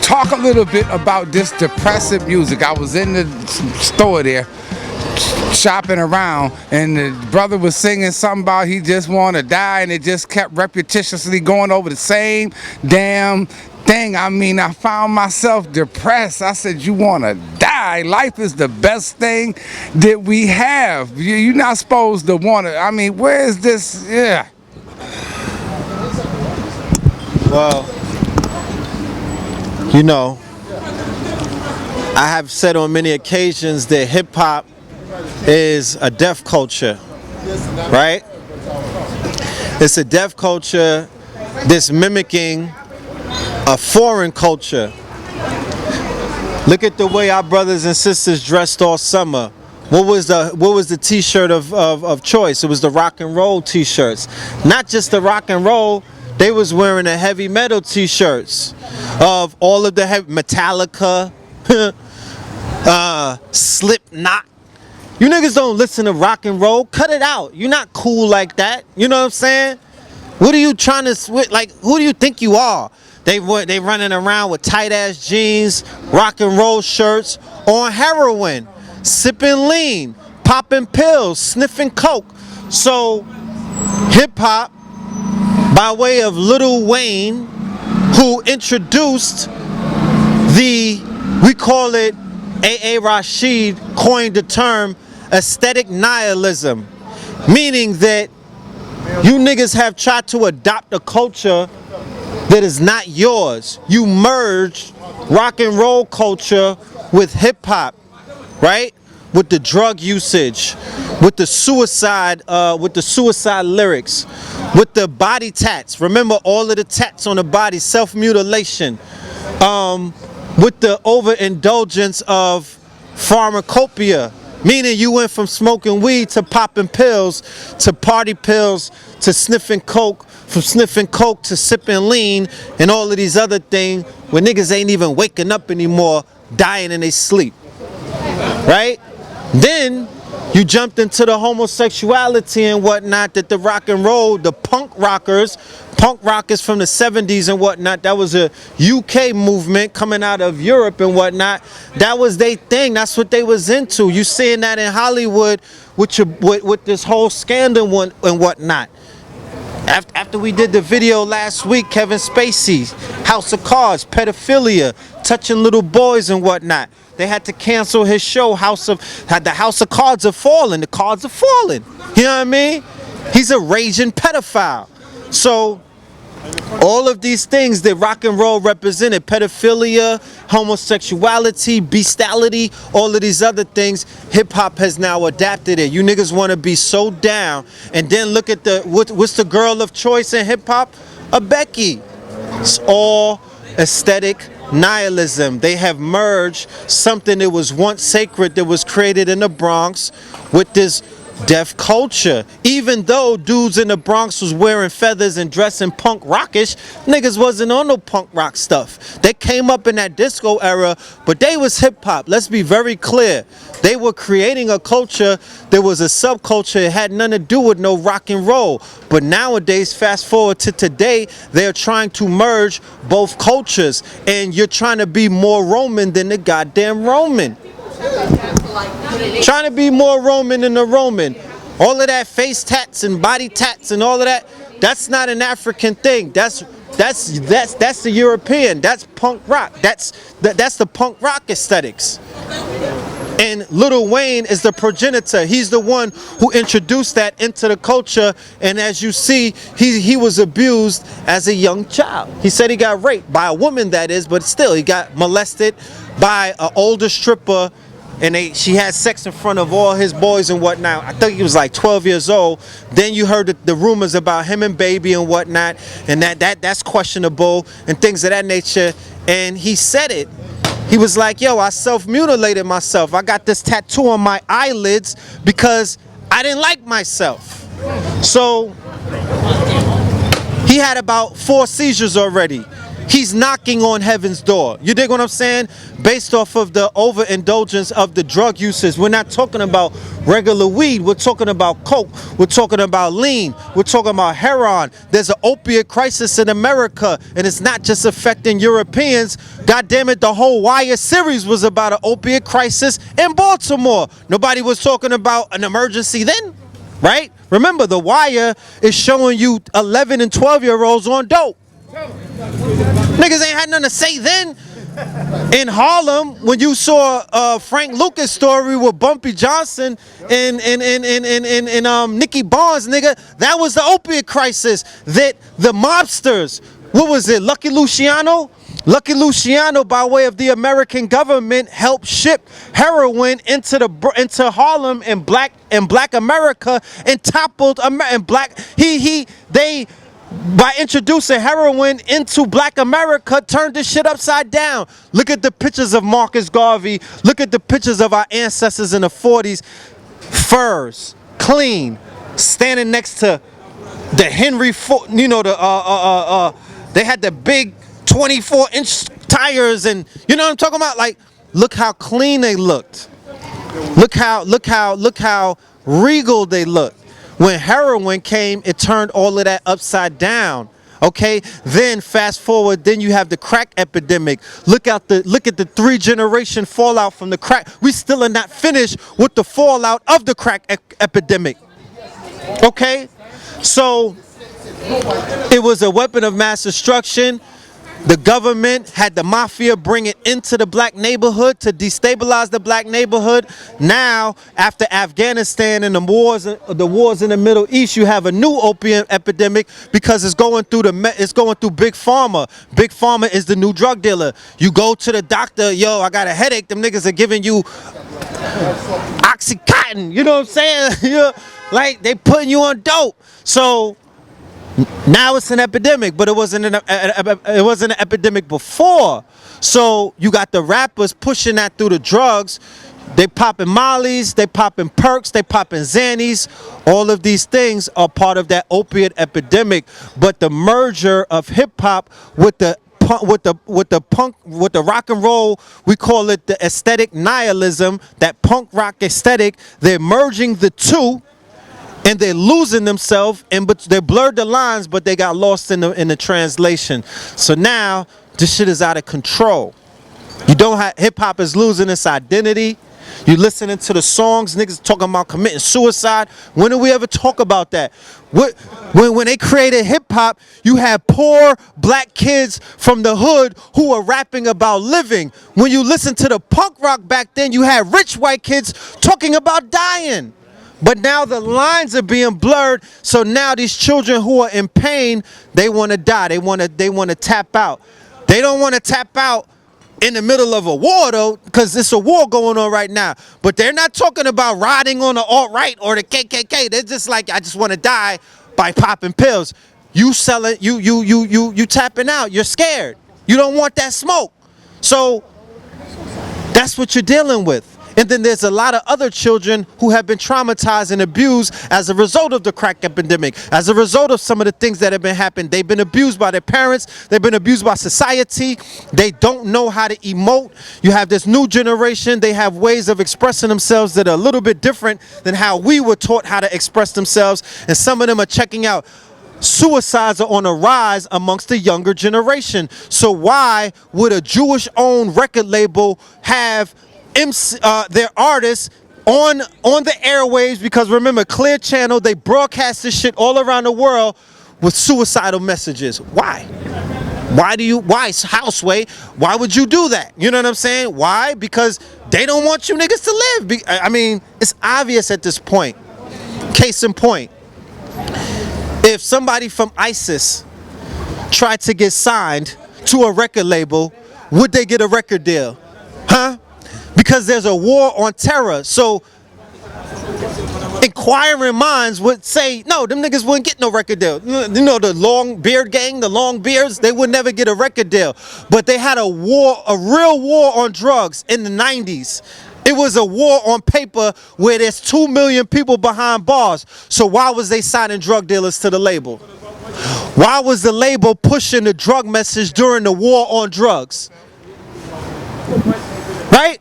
talk a little bit about this depressive music. I was in the store there shopping around, and the brother was singing something about he just want to die, and it just kept repetitiously going over the same damn thing. I mean, I found myself depressed. I said, you want to die? Life is the best thing that we have. You're not supposed to want to. I mean, where is this? Yeah. Well, you know, I have said on many occasions that hip-hop is a deaf culture, right? It's a deaf culture that's mimicking a foreign culture. Look at the way our brothers and sisters dressed all summer. What was the t-shirt of choice? It was the rock and roll t-shirts. Not just the rock and roll, they was wearing the heavy metal t-shirts of all of the Metallica, Slipknot. You niggas don't listen to rock and roll. Cut it out. You're not cool like that. You know what I'm saying? What are you trying to like? Who do you think you are? They running around with tight ass jeans, rock and roll shirts, on heroin, sipping lean, popping pills, sniffing coke. So hip hop, by way of Lil Wayne, who introduced we call it, A.A. Rashid coined the term aesthetic nihilism, meaning that you niggas have tried to adopt a culture that is not yours. You merged rock and roll culture with hip hop, right? With the drug usage, with the suicide lyrics, with the body tats. Remember all of the tats on the body, self-mutilation, with the overindulgence of pharmacopoeia, meaning you went from smoking weed to popping pills to party pills to sniffing coke, from sniffing coke to sipping lean and all of these other things where niggas ain't even waking up anymore, dying in their sleep, right? Then you jumped into the homosexuality and whatnot that the rock and roll, the punk rockers from the 70s and whatnot, that was a UK movement coming out of Europe and whatnot. That was their thing. That's what they was into. You seeing that in Hollywood with this whole scandal and whatnot. After we did the video last week, Kevin Spacey, House of Cards, pedophilia, touching little boys and whatnot. They had to cancel his show. The House of Cards are falling. The cards are falling. You know what I mean? He's a raging pedophile. So all of these things that rock and roll represented, pedophilia, homosexuality, bestiality, all of these other things, hip hop has now adapted it. You niggas want to be so down, and then look at what's the girl of choice in hip hop? A Becky. It's all aesthetic nihilism. They have merged something that was once sacred, that was created in the Bronx, with this deaf culture. Even though dudes in the Bronx was wearing feathers and dressing punk rockish, niggas wasn't on no punk rock stuff. They came up in that disco era, but they was hip hop. Let's be very clear. They were creating a culture that was a subculture. It had nothing to do with no rock and roll. But nowadays, fast forward to today, they're trying to merge both cultures, and you're trying to be more Roman than the goddamn Roman. Trying to be more Roman than the Roman. All of that face tats and body tats and all of that, that's not an African thing. That's the European. That's punk rock. That's the punk rock aesthetics. And Lil Wayne is the progenitor. He's the one who introduced that into the culture. And as you see, he was abused as a young child. He said he got raped by a woman, that is, but still he got molested by an older stripper. And she had sex in front of all his boys and whatnot. I think he was like 12 years old. Then you heard the rumors about him and Baby and whatnot, and that's questionable and things of that nature. And he said it. He was like, yo, I self-mutilated myself. I got this tattoo on my eyelids because I didn't like myself. So he had about 4 seizures already. he's knocking on heaven's door. You dig what I'm saying? Based off of the overindulgence of the drug uses. We're not talking about regular weed. We're talking about coke. We're talking about lean. We're talking about heroin. There's an opiate crisis in America, and it's not just affecting Europeans. God damn it, the whole Wire series was about an opiate crisis in Baltimore. Nobody was talking about an emergency then, right? Remember, the Wire is showing you 11 and 12-year-olds on dope. Niggas ain't had nothing to say then. In Harlem, when you saw Frank Lucas' story with Bumpy Johnson and Nicky Barnes, nigga, that was the opiate crisis that the mobsters, what was it, Lucky Luciano? Lucky Luciano, by way of the American government, helped ship heroin into Harlem and black America and toppled they by introducing heroin into black America, turned this shit upside down. Look at the pictures of Marcus Garvey. Look at the pictures of our ancestors in the 40s. Furs, clean, standing next to the Henry Ford, you know, they had the big 24-inch tires, and you know what I'm talking about? Like, look how clean they looked. Look how regal they looked. When heroin came, it turned all of that upside down. Okay, then fast forward, then you have the crack epidemic. Look at the 3-generation fallout from the crack. We still are not finished with the fallout of the crack epidemic. Okay, so it was a weapon of mass destruction. The government had the mafia bring it into the black neighborhood to destabilize the black neighborhood. Now, after Afghanistan and the wars in the Middle East, you have a new opium epidemic because it's going through Big Pharma. Big Pharma is the new drug dealer. You go to the doctor, yo, I got a headache. Them niggas are giving you Oxycontin. You know what I'm saying? Like, they putting you on dope. So now it's an epidemic, but it wasn't an epidemic before. So you got the rappers pushing that through the drugs. They popping mollies, they popping perks, they popping Xannies. All of these things are part of that opiate epidemic. But the merger of hip hop with the rock and roll, we call it the aesthetic nihilism, that punk rock aesthetic. They're merging the two. And they're losing themselves, but they blurred the lines, but they got lost in the translation. So now this shit is out of control. You don't have hip hop is losing its identity. You listening to the songs, niggas talking about committing suicide. When did we ever talk about that? When they created hip hop, you had poor black kids from the hood who were rapping about living. When you listen to the punk rock back then, you had rich white kids talking about dying. But now the lines are being blurred, so now these children who are in pain, they want to die. They want to tap out. They don't want to tap out in the middle of a war, though, because it's a war going on right now. But they're not talking about riding on the alt-right or the KKK. They're just like, I just want to die by popping pills. You selling, you tapping out. You're scared. You don't want that smoke. So that's what you're dealing with. And then there's a lot of other children who have been traumatized and abused as a result of the crack epidemic, as a result of some of the things that have been happening. They've been abused by their parents. They've been abused by society. They don't know how to emote. You have this new generation. They have ways of expressing themselves that are a little bit different than how we were taught how to express themselves. And some of them are checking out. Suicides are on a rise amongst the younger generation. So why would a Jewish-owned record label have their artists on the airwaves? Because remember, Clear Channel, they broadcast this shit all around the world with suicidal messages. Why? Why Houseway? Why would you do that? You know what I'm saying? Why? Because they don't want you niggas to live. I mean, it's obvious at this point. Case in point, if somebody from ISIS tried to get signed to a record label, would they get a record deal? Huh? Because there's a war on terror. So inquiring minds would say, no, them niggas wouldn't get no record deal. You know, the long beard gang, the long beards, they would never get a record deal. But they had a real war on drugs in the 90s. It was a war on paper where there's 2 million people behind bars. So why was they signing drug dealers to the label? Why was the label pushing the drug message during the war on drugs? Right?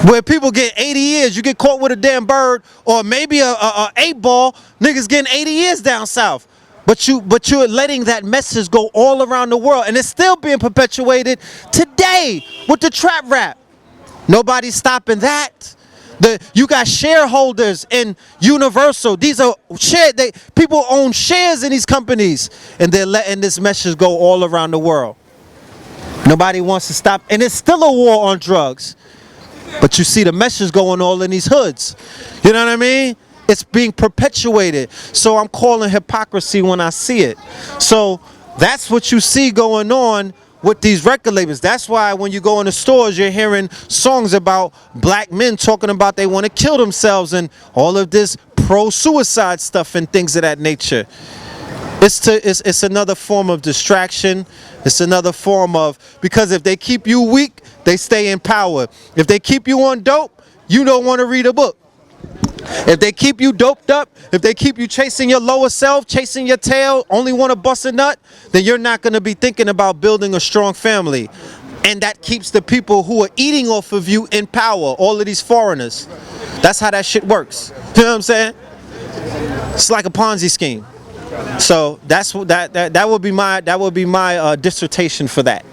Where people get 80 years, you get caught with a damn bird or maybe a 8-ball, niggas getting 80 years down south. But you're letting that message go all around the world, and it's still being perpetuated today with the trap rap. Nobody's stopping that. You got shareholders in Universal. These are people own shares in these companies, and they're letting this message go all around the world. Nobody wants to stop, and it's still a war on drugs. But you see the message going all in these hoods. You know what I mean? It's being perpetuated. So I'm calling hypocrisy when I see it. So that's what you see going on with these record labels. That's why when you go in the stores, you're hearing songs about black men talking about they want to kill themselves and all of this pro-suicide stuff and things of that nature. It's another form of distraction. It's another form of, because if they keep you weak, they stay in power. If they keep you on dope, you don't want to read a book. If they keep you doped up, if they keep you chasing your lower self, chasing your tail, only want to bust a nut, then you're not going to be thinking about building a strong family. And that keeps the people who are eating off of you in power, all of these foreigners. That's how that shit works. You know what I'm saying? It's like a Ponzi scheme. So that's that would be my dissertation for that.